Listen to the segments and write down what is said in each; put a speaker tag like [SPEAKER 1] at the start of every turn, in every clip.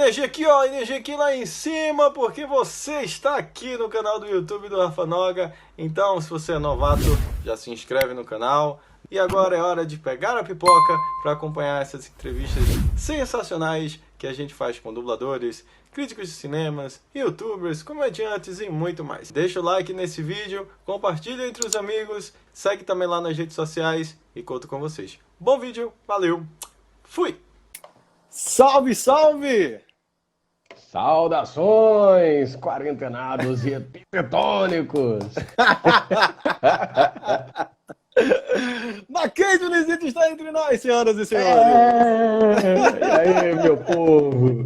[SPEAKER 1] energia aqui, ó, energia aqui lá em cima, porque você está aqui no canal do YouTube do Rafa Noga. Então, se você é novato, já se inscreve no canal. E agora é hora de pegar a pipoca para acompanhar essas entrevistas sensacionais que a gente faz com dubladores, críticos de cinemas, youtubers, comediantes e muito mais. Deixa o like nesse vídeo, compartilha entre os amigos, segue também lá nas redes sociais e conto com vocês. Bom vídeo, valeu, fui! Salve, salve!
[SPEAKER 2] Saudações, quarentenados e epitetônicos!
[SPEAKER 1] Mackenzie Lisito está entre nós, senhoras e senhores!
[SPEAKER 2] E aí, meu povo?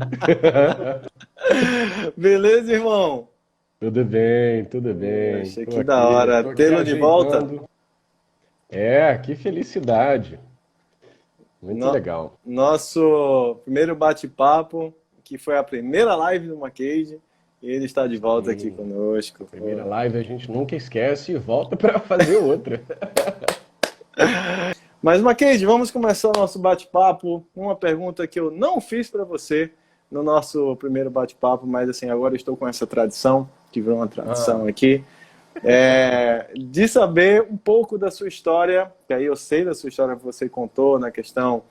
[SPEAKER 1] Beleza, irmão?
[SPEAKER 2] Tudo bem, tudo bem.
[SPEAKER 1] Poxa,
[SPEAKER 2] Tô
[SPEAKER 1] que da hora.
[SPEAKER 2] tô aqui
[SPEAKER 1] Tê-lo de volta?
[SPEAKER 2] ajeitando. Que felicidade. Muito
[SPEAKER 1] No-
[SPEAKER 2] legal.
[SPEAKER 1] Nosso primeiro bate-papo, que foi a primeira live do Mackenzie, e ele está de volta aqui
[SPEAKER 2] Sim,
[SPEAKER 1] conosco.
[SPEAKER 2] primeira live a gente nunca esquece e volta para fazer outra.
[SPEAKER 1] Mas, Mackenzie, vamos começar o nosso bate-papo. Uma pergunta que eu não fiz para você no nosso primeiro bate-papo, mas assim, agora estou com essa tradição, que virou uma tradição aqui, de saber um pouco da sua história, que aí eu sei da sua história que você contou na questão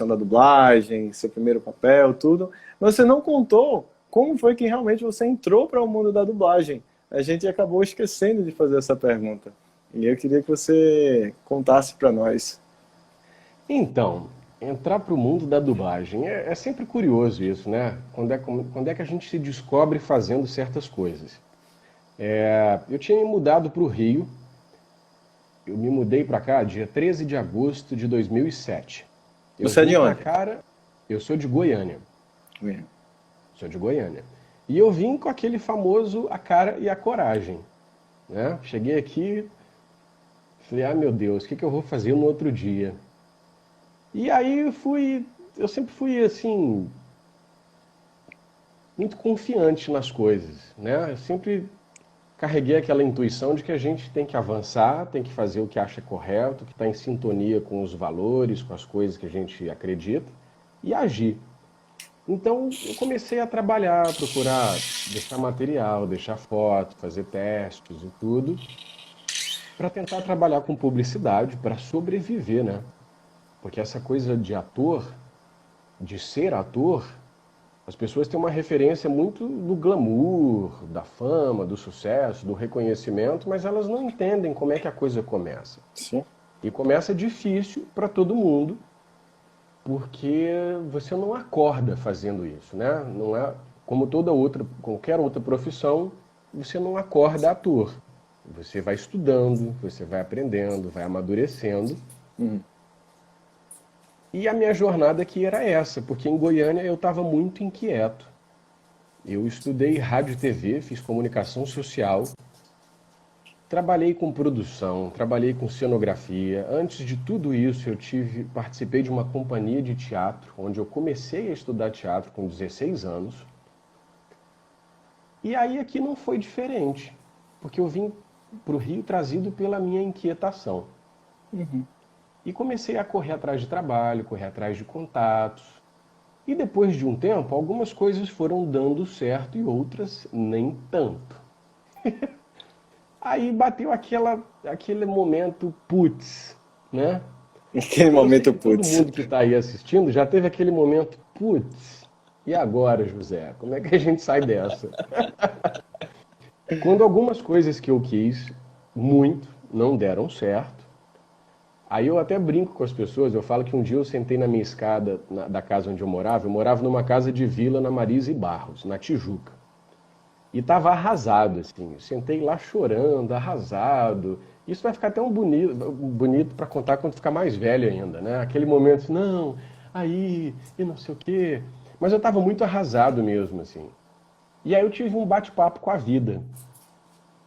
[SPEAKER 1] da dublagem, seu primeiro papel, tudo, mas você não contou como foi que realmente você entrou para o mundo da dublagem. A gente acabou esquecendo de fazer essa pergunta. E eu queria que você contasse para nós.
[SPEAKER 2] Então, entrar para o mundo da dublagem é sempre curioso isso, né? Quando é que a gente se descobre fazendo certas coisas? Eu tinha me mudado para o Rio, eu me mudei para cá dia 13 de agosto de 2007. Eu
[SPEAKER 1] Você é
[SPEAKER 2] vim
[SPEAKER 1] de
[SPEAKER 2] com a
[SPEAKER 1] onde?
[SPEAKER 2] cara, eu sou de Goiânia, sou de Goiânia. E eu vim com aquele famoso a cara e a coragem, né? Cheguei aqui, falei, meu Deus, o que eu vou fazer no outro dia? E aí eu sempre fui assim, muito confiante nas coisas, né? Eu sempre carreguei aquela intuição de que a gente tem que avançar, tem que fazer o que acha correto, que está em sintonia com os valores, com as coisas que a gente acredita e agir. Então eu comecei a trabalhar, procurar deixar material, deixar foto, fazer testes e tudo, para tentar trabalhar com publicidade, para sobreviver, né? Porque essa coisa de ator, de ser ator, as pessoas têm uma referência muito do glamour, da fama, do sucesso, do reconhecimento, mas elas não entendem como é que a coisa começa.
[SPEAKER 1] Sim.
[SPEAKER 2] E começa difícil para todo mundo, porque você não acorda fazendo isso, né? Não é como qualquer outra profissão, você não acorda ator. Você vai estudando, você vai aprendendo, vai amadurecendo. E a minha jornada aqui era essa, porque em Goiânia eu estava muito inquieto. Eu estudei rádio e TV, fiz comunicação social, trabalhei com produção, trabalhei com cenografia. Antes de tudo isso, participei de uma companhia de teatro, onde eu comecei a estudar teatro com 16 anos. E aí aqui não foi diferente, porque eu vim para o Rio trazido pela minha inquietação. E comecei a correr atrás de trabalho, correr atrás de contatos. E depois de um tempo, algumas coisas foram dando certo e outras nem tanto. Aí bateu aquele momento putz, né?
[SPEAKER 1] Aquele
[SPEAKER 2] Eu sei
[SPEAKER 1] momento,
[SPEAKER 2] que todo
[SPEAKER 1] putz.
[SPEAKER 2] mundo que está aí assistindo já teve aquele momento putz. E agora, José? Como é que a gente sai dessa? Quando algumas coisas que eu quis muito não deram certo, aí eu até brinco com as pessoas, eu falo que um dia eu sentei na minha escada da casa onde eu morava numa casa de vila na Marisa e Barros, na Tijuca. E tava arrasado, assim, eu sentei lá chorando, arrasado. Isso vai ficar até bonito para contar quando ficar mais velho ainda, né? Aquele momento, assim, não, aí, e não sei o quê. Mas eu tava muito arrasado mesmo, assim. E aí eu tive um bate-papo com a vida.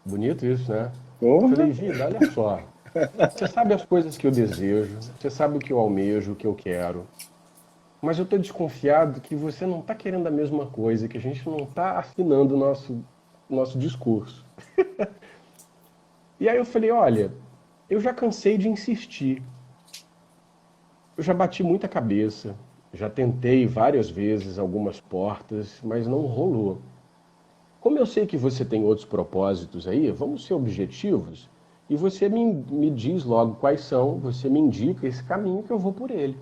[SPEAKER 2] Bonito isso, né?
[SPEAKER 1] Porra.
[SPEAKER 2] Falei, vida, olha só. Você sabe as coisas que eu desejo, você sabe o que eu almejo, o que eu quero, mas eu estou desconfiado que você não está querendo a mesma coisa, que a gente não está afinando o nosso discurso. E aí eu falei, olha, eu já cansei de insistir, eu já bati muita cabeça, já tentei várias vezes algumas portas, mas não rolou. Como eu sei que você tem outros propósitos aí, vamos ser objetivos e você me diz logo quais são, você me indica esse caminho que eu vou por ele.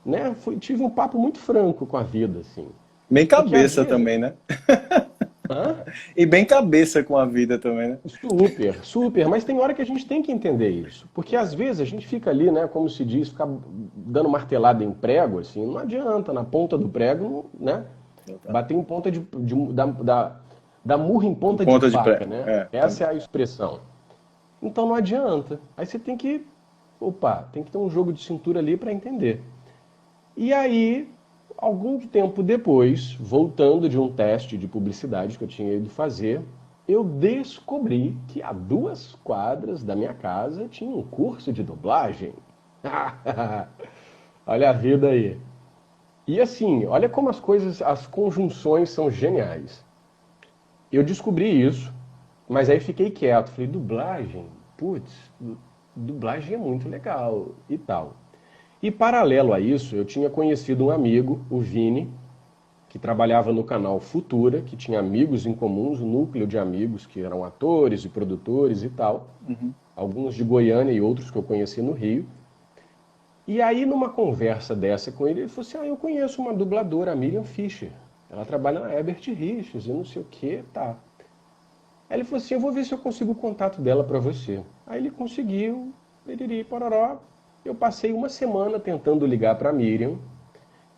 [SPEAKER 2] Né? Tive um papo muito franco com a vida, assim.
[SPEAKER 1] Bem
[SPEAKER 2] Porque às
[SPEAKER 1] cabeça
[SPEAKER 2] vezes.
[SPEAKER 1] também, né?
[SPEAKER 2] Hã?
[SPEAKER 1] E bem cabeça com a vida também, né?
[SPEAKER 2] Super, super, mas tem hora que a gente tem que entender isso. Porque às vezes a gente fica ali, né, como se diz, ficar dando martelada em prego, assim, não adianta, na ponta do prego, né? Bater em ponta da murra em
[SPEAKER 1] Em
[SPEAKER 2] ponta de
[SPEAKER 1] ponta de
[SPEAKER 2] faca,
[SPEAKER 1] pré.
[SPEAKER 2] né?
[SPEAKER 1] É,
[SPEAKER 2] Essa é a expressão. Então não adianta. Aí você tem que, opa, tem que ter um jogo de cintura ali para entender. E aí, algum tempo depois, voltando de um teste de publicidade que eu tinha ido fazer, eu descobri que a 2 quadras da minha casa tinha um curso de dublagem. Olha a vida aí. E assim, olha como as coisas, as conjunções são geniais. Eu descobri isso, mas aí fiquei quieto. Falei, dublagem? Putz, dublagem é muito legal e tal. E paralelo a isso, eu tinha conhecido um amigo, o Vini, que trabalhava no canal Futura, que tinha amigos em comuns, um núcleo de amigos que eram atores e produtores e tal, alguns de Goiânia e outros que eu conheci no Rio. E aí, numa conversa dessa com ele, ele falou assim: eu conheço uma dubladora, a Miriam Fischer. Ela trabalha na Herbert Richards e não sei o que, tá. Aí ele falou assim: eu vou ver se eu consigo o contato dela para você. Aí ele conseguiu, piriri, pororó. Eu passei uma semana tentando ligar para a Miriam,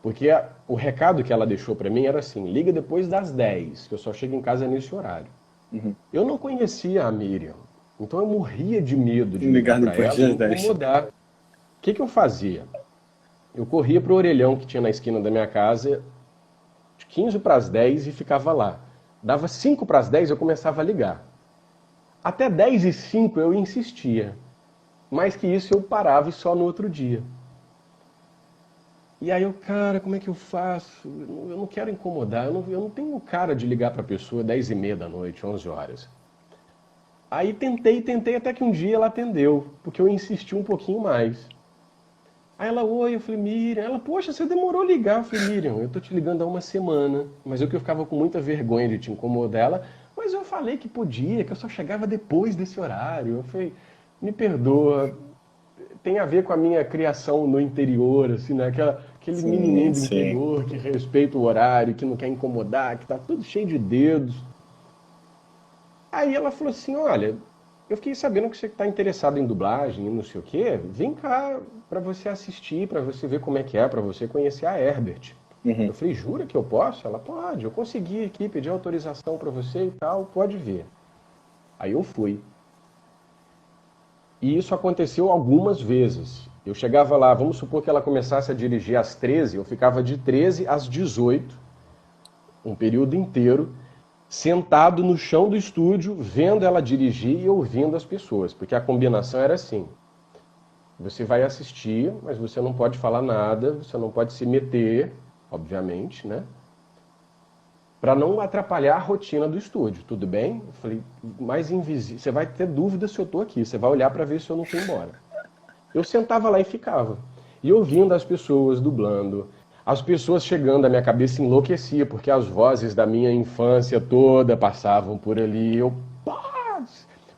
[SPEAKER 2] porque o recado que ela deixou para mim era assim: liga depois das 10, que eu só chego em casa nesse horário. Eu não conhecia a Miriam, então eu morria de medo de ligar
[SPEAKER 1] Ligar
[SPEAKER 2] para
[SPEAKER 1] depois
[SPEAKER 2] ela e
[SPEAKER 1] das 10.
[SPEAKER 2] incomodar. O que eu fazia? Eu corria pro orelhão que tinha na esquina da minha casa, de 15 para as 10 e ficava lá. Dava 5 para as 10 eu começava a ligar. Até 10 e 5 eu insistia. Mais que isso eu parava e só no outro dia. E aí eu, cara, como é que eu faço? Eu não quero incomodar, eu não tenho cara de ligar para a pessoa 10h30 da noite, 11 horas. Aí tentei até que um dia ela atendeu, porque eu insisti um pouquinho mais. Aí ela, oi, eu falei, Miriam. Ela, poxa, você demorou a ligar. Eu falei, Miriam, eu tô te ligando há uma semana. Mas eu que eu ficava com muita vergonha de te incomodar ela. Mas eu falei que podia, que eu só chegava depois desse horário. Eu falei, me perdoa, tem a ver com a minha criação no interior, assim, né? Aquele
[SPEAKER 1] Sim,
[SPEAKER 2] menininho do
[SPEAKER 1] sim.
[SPEAKER 2] interior que respeita o horário, que não quer incomodar, que tá tudo cheio de dedos. Aí ela falou assim, olha, eu fiquei sabendo que você está interessado em dublagem e não sei o quê. Vem cá para você assistir, para você ver como é que é, para você conhecer a Herbert. Eu falei, jura que eu posso? Ela, pode, eu consegui aqui, pedi autorização para você e tal, pode ver. Aí eu fui. E isso aconteceu algumas vezes. Eu chegava lá, vamos supor que ela começasse a dirigir às 13, eu ficava de 13 às 18, um período inteiro, sentado no chão do estúdio, vendo ela dirigir e ouvindo as pessoas, porque a combinação era assim: você vai assistir, mas você não pode falar nada, você não pode se meter, obviamente, né? Para não atrapalhar a rotina do estúdio, tudo bem? Eu falei, mais invisível, você vai ter dúvida se eu tô aqui, você vai olhar para ver se eu não fui embora. Eu sentava lá e ficava. E ouvindo as pessoas dublando, as pessoas chegando, a minha cabeça enlouquecia, porque as vozes da minha infância toda passavam por ali. Eu, pá!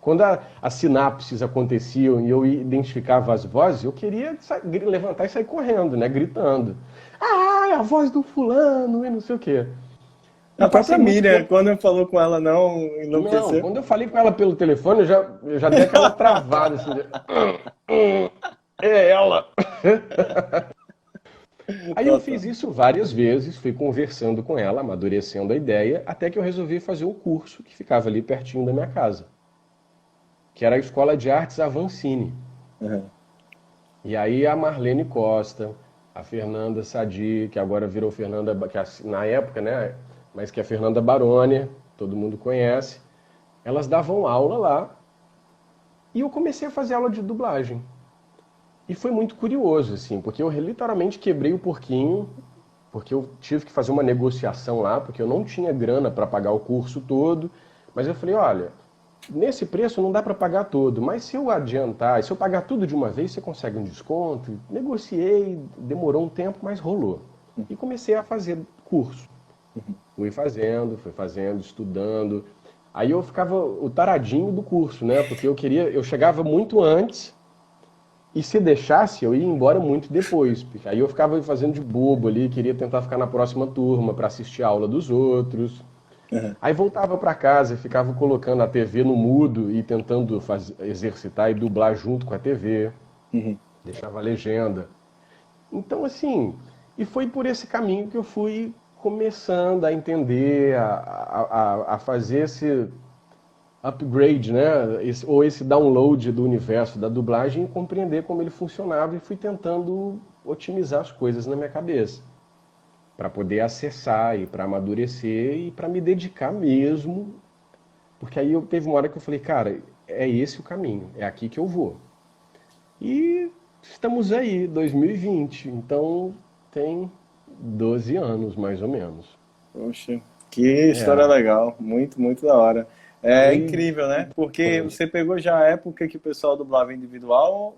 [SPEAKER 2] Quando as sinapses aconteciam e eu identificava as vozes, eu queria levantar e sair correndo, né? Gritando. Ah, é a voz do fulano e não sei o quê. E
[SPEAKER 1] A própria
[SPEAKER 2] passei muito
[SPEAKER 1] Miriam,
[SPEAKER 2] tempo.
[SPEAKER 1] quando falou com ela, não
[SPEAKER 2] Não,
[SPEAKER 1] enlouqueceu.
[SPEAKER 2] quando eu falei com ela pelo telefone, eu já dei aquela travada assim. É ela! Aí eu
[SPEAKER 1] Total.
[SPEAKER 2] fiz isso várias vezes, fui conversando com ela, amadurecendo a ideia, até que eu resolvi fazer um curso que ficava ali pertinho da minha casa, que era a Escola de Artes Avancini.
[SPEAKER 1] Uhum.
[SPEAKER 2] E aí a Marlene Costa, a Fernanda Sadi, que agora virou Fernanda, na época, né, mas que é a Fernanda Baroni, todo mundo conhece, elas davam aula lá e eu comecei a fazer aula de dublagem. E foi muito curioso, assim, porque eu literalmente quebrei o porquinho, porque eu tive que fazer uma negociação lá, porque eu não tinha grana para pagar o curso todo, mas eu falei, olha, nesse preço não dá para pagar todo, mas se eu adiantar, se eu pagar tudo de uma vez, você consegue um desconto. Negociei, demorou um tempo, mas rolou. E comecei a fazer curso. Fui fazendo, estudando. Aí eu ficava o taradinho do curso, né? Porque eu chegava muito antes e se deixasse eu ia embora muito depois. Porque aí eu ficava fazendo de bobo ali, queria tentar ficar na próxima turma para assistir a aula dos outros.
[SPEAKER 1] Uhum.
[SPEAKER 2] Aí voltava para casa e ficava colocando a TV no mudo e tentando exercitar e dublar junto com a TV.
[SPEAKER 1] Uhum.
[SPEAKER 2] Deixava a legenda. Então, assim, e foi por esse caminho que eu fui começando a entender, a fazer esse upgrade, né? Ou esse download do universo da dublagem e compreender como ele funcionava e fui tentando otimizar as coisas na minha cabeça para poder acessar e para amadurecer e para me dedicar mesmo, porque aí teve uma hora que eu falei, cara, é esse o caminho, é aqui que eu vou. E estamos aí, 2020, então tem 12 anos mais ou menos.
[SPEAKER 1] Poxa, que história
[SPEAKER 2] É,
[SPEAKER 1] legal. Muito, muito da hora. É
[SPEAKER 2] foi
[SPEAKER 1] incrível, né? Porque
[SPEAKER 2] importante.
[SPEAKER 1] você pegou já a época que o pessoal dublava individual,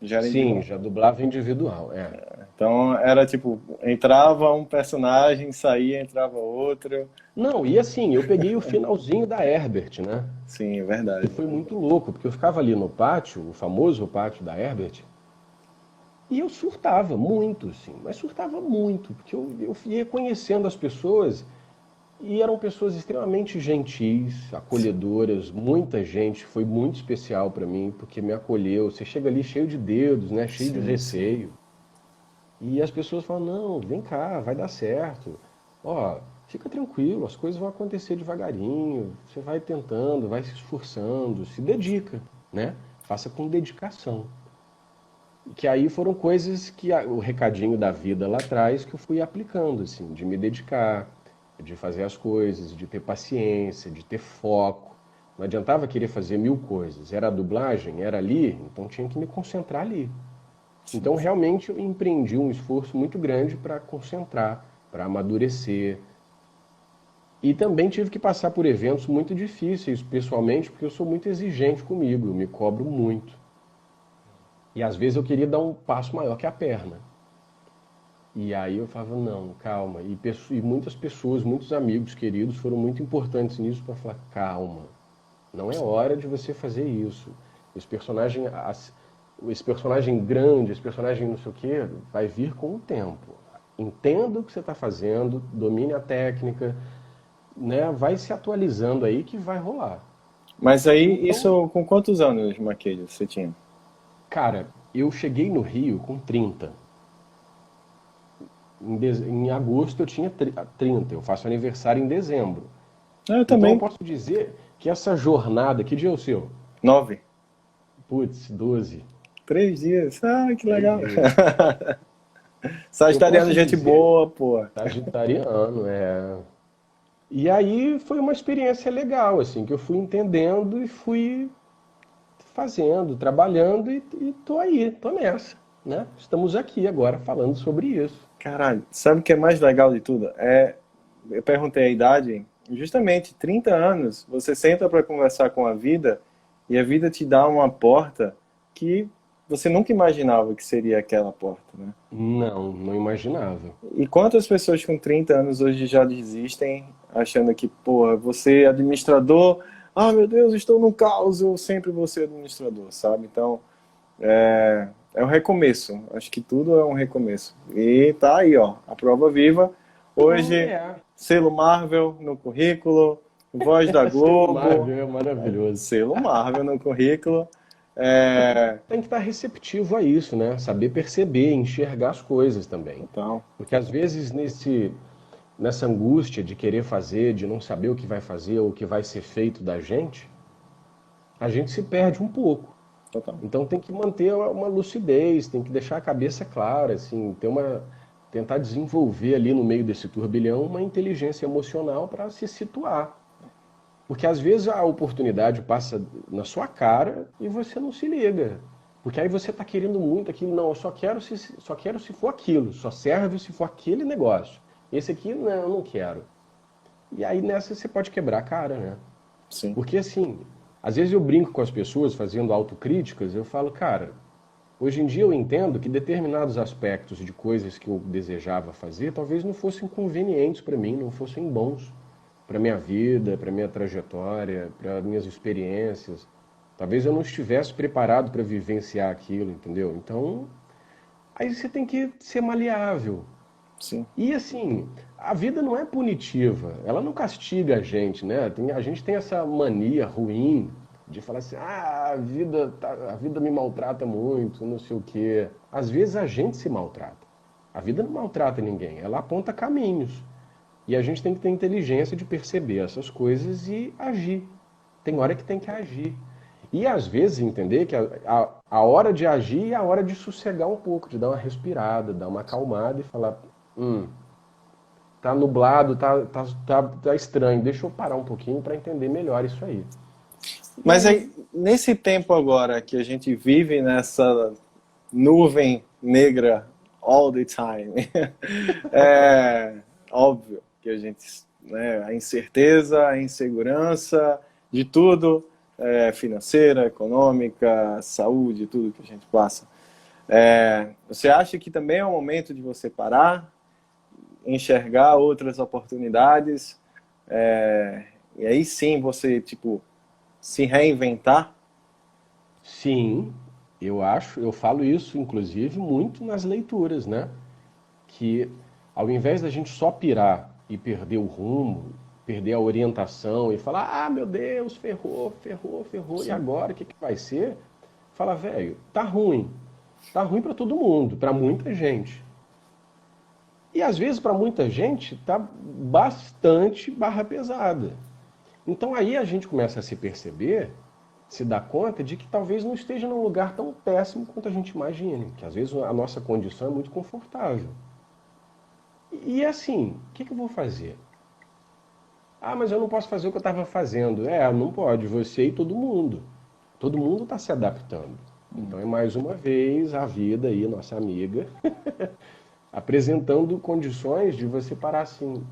[SPEAKER 1] já era
[SPEAKER 2] Sim,
[SPEAKER 1] individual.
[SPEAKER 2] já dublava individual, é.
[SPEAKER 1] Então era tipo, entrava um personagem, saía, entrava outro.
[SPEAKER 2] Não, e assim, eu peguei o finalzinho da Herbert, né?
[SPEAKER 1] Sim, é
[SPEAKER 2] E
[SPEAKER 1] verdade.
[SPEAKER 2] foi muito louco, porque eu ficava ali no pátio, o famoso pátio da Herbert, e eu surtava muito, assim, mas surtava muito, porque eu ia conhecendo as pessoas e eram pessoas extremamente gentis, acolhedoras, muita gente, foi muito especial para mim, porque me acolheu. Você chega ali cheio de dedos, né, cheio de
[SPEAKER 1] Sim, sim.
[SPEAKER 2] receio, e as pessoas falam, não, vem cá, vai dar certo. Ó, fica tranquilo, as coisas vão acontecer devagarinho, você vai tentando, vai se esforçando, se dedica, né? Faça com dedicação. Que aí foram coisas que o recadinho da vida lá atrás que eu fui aplicando, assim, de me dedicar, de fazer as coisas, de ter paciência, de ter foco. Não adiantava querer fazer mil coisas. Era a dublagem, era ali, então tinha que me concentrar ali.
[SPEAKER 1] Sim.
[SPEAKER 2] Então realmente eu empreendi um esforço muito grande para concentrar, para amadurecer. E também tive que passar por eventos muito difíceis pessoalmente, porque eu sou muito exigente comigo, eu me cobro muito. E às vezes eu queria dar um passo maior que a perna. E aí eu falava, não, calma. E muitas pessoas, muitos amigos queridos foram muito importantes nisso para falar, calma, não é hora de você fazer isso. Esse personagem, esse personagem grande, esse personagem não sei o quê, vai vir com o tempo. Entenda o que você está fazendo, domine a técnica, né? Vai se atualizando aí que vai rolar.
[SPEAKER 1] Mas aí,
[SPEAKER 2] Então,
[SPEAKER 1] isso com quantos anos, Maquede, você tinha?
[SPEAKER 2] cara, eu cheguei no Rio com 30. Em agosto eu tinha 30, eu faço aniversário em dezembro.
[SPEAKER 1] Eu
[SPEAKER 2] Então eu
[SPEAKER 1] também,
[SPEAKER 2] posso dizer que essa jornada, que dia é o seu?
[SPEAKER 1] 9.
[SPEAKER 2] Putz, 12.
[SPEAKER 1] 3 dias. Ah, que
[SPEAKER 2] 3
[SPEAKER 1] legal.
[SPEAKER 2] dias. Eu
[SPEAKER 1] Sagitariano,
[SPEAKER 2] posso
[SPEAKER 1] gente
[SPEAKER 2] dizer,
[SPEAKER 1] boa, pô.
[SPEAKER 2] sagitariano, é. E aí foi uma experiência legal, assim, que eu fui entendendo e fui fazendo, trabalhando e tô aí, tô nessa, né? Estamos aqui agora falando sobre isso.
[SPEAKER 1] Caralho, sabe o que é mais legal de tudo? Eu perguntei a idade, justamente 30 anos, você senta para conversar com a vida e a vida te dá uma porta que você nunca imaginava que seria aquela porta, né?
[SPEAKER 2] Não, não imaginava.
[SPEAKER 1] E quantas pessoas com 30 anos hoje já desistem achando que, porra, você é administrador, ah, meu Deus, estou no caos, eu sempre vou ser administrador, sabe? Então, é um recomeço. Acho que tudo é um recomeço. E tá aí, ó, a prova viva.
[SPEAKER 2] Não,
[SPEAKER 1] Hoje,
[SPEAKER 2] é.
[SPEAKER 1] selo Marvel no currículo, voz da
[SPEAKER 2] Selo
[SPEAKER 1] Globo,
[SPEAKER 2] Marvel é maravilhoso.
[SPEAKER 1] selo Marvel no currículo. É,
[SPEAKER 2] Tem que estar receptivo a isso, né? Saber perceber, enxergar as coisas também.
[SPEAKER 1] então,
[SPEAKER 2] Porque às vezes nessa angústia de querer fazer, de não saber o que vai fazer ou o que vai ser feito da gente, a gente se perde um pouco.
[SPEAKER 1] total.
[SPEAKER 2] Então tem que manter uma lucidez, tem que deixar a cabeça clara, assim, tentar desenvolver ali no meio desse turbilhão uma inteligência emocional para se situar. Porque às vezes a oportunidade passa na sua cara e você não se liga. Porque aí você está querendo muito aquilo, não, eu só quero se for aquilo, só serve se for aquele negócio. Esse aqui, não, eu não quero. E aí nessa você pode quebrar a cara, né?
[SPEAKER 1] Sim,
[SPEAKER 2] Porque assim, às vezes eu brinco com as pessoas fazendo autocríticas, eu falo, cara, hoje em dia eu entendo que determinados aspectos de coisas que eu desejava fazer talvez não fossem convenientes para mim, não fossem bons para minha vida, para minha trajetória, para minhas experiências. Talvez eu não estivesse preparado para vivenciar aquilo, entendeu? Então, aí você tem que ser maleável.
[SPEAKER 1] sim.
[SPEAKER 2] E assim, a vida não é punitiva, ela não castiga a gente, né? A gente tem essa mania ruim de falar assim, ah, a vida me maltrata muito, não sei o quê. Às vezes a gente se maltrata. A vida não maltrata ninguém, ela aponta caminhos. E a gente tem que ter inteligência de perceber essas coisas e agir. Tem hora que tem que agir. E às vezes entender que a hora de agir é a hora de sossegar um pouco, de dar uma respirada, dar uma acalmada e falar, hum, tá nublado, tá estranho, deixa eu parar um pouquinho para entender melhor isso aí. E
[SPEAKER 1] Mas
[SPEAKER 2] aí,
[SPEAKER 1] aí, nesse tempo agora que a gente vive nessa nuvem negra all the time, é óbvio que a gente, né, a incerteza, a insegurança de tudo, financeira, econômica, saúde, tudo que a gente passa. Você acha que também é o momento de você parar, enxergar outras oportunidades, e aí sim você, tipo, se reinventar?
[SPEAKER 2] sim, eu falo isso inclusive muito nas leituras, né? Que ao invés da gente só pirar e perder o rumo, perder a orientação e falar, ah, meu Deus, ferrou, ferrou, ferrou, e
[SPEAKER 1] Sim,
[SPEAKER 2] agora o que que vai ser? Fala, velho, tá ruim para todo mundo, para muita gente. E às vezes para muita gente tá bastante barra pesada. Então aí a gente começa a se perceber, se dá conta de que talvez não esteja num lugar tão péssimo quanto a gente imagina, que às vezes a nossa condição é muito confortável. E assim, o que que eu vou fazer? Ah, mas eu não posso fazer o que eu estava fazendo. É, não pode, você e todo mundo. Todo mundo está se adaptando. Então é mais uma vez a vida aí, nossa amiga, apresentando condições de você parar assim.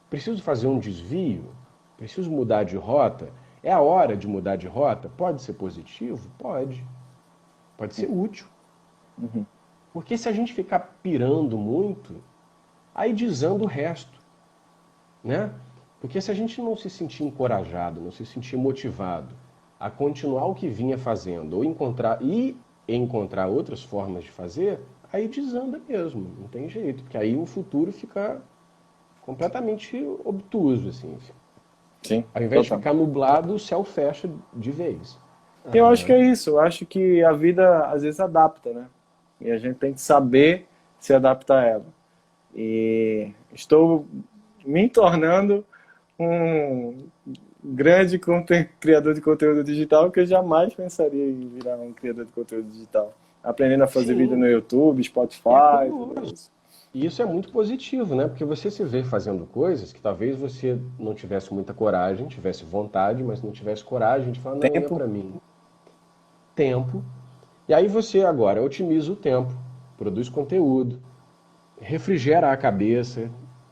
[SPEAKER 2] Preciso fazer um desvio? Preciso mudar de rota? É a hora de mudar de rota? Pode ser positivo? Pode. Pode ser útil. Porque se a gente ficar pirando muito, aí desanda o resto, né? Porque se a gente não se sentir encorajado, não se sentir motivado a continuar o que vinha fazendo, ou encontrar outras formas de fazer, aí desanda mesmo, não tem jeito, porque aí o futuro fica completamente obtuso, assim.
[SPEAKER 1] sim,
[SPEAKER 2] Ao invés de
[SPEAKER 1] total.
[SPEAKER 2] ficar nublado, o céu fecha de vez.
[SPEAKER 1] Eu acho que é isso. Eu acho que a vida às vezes adapta, né? E a gente tem que saber se adaptar a ela. E estou me tornando um grande criador de conteúdo digital que eu jamais pensaria em virar um criador de conteúdo digital. Aprendendo a fazer vídeo no
[SPEAKER 2] Sim,
[SPEAKER 1] YouTube,
[SPEAKER 2] e é
[SPEAKER 1] Spotify, tudo
[SPEAKER 2] curioso.
[SPEAKER 1] isso.
[SPEAKER 2] E isso é muito positivo, né? Porque você se vê fazendo coisas que talvez você não tivesse muita coragem, tivesse vontade, mas não tivesse coragem de falar, não, não é
[SPEAKER 1] Tempo,
[SPEAKER 2] pra mim. Tempo. E aí você agora otimiza o tempo, produz conteúdo, refrigera a cabeça,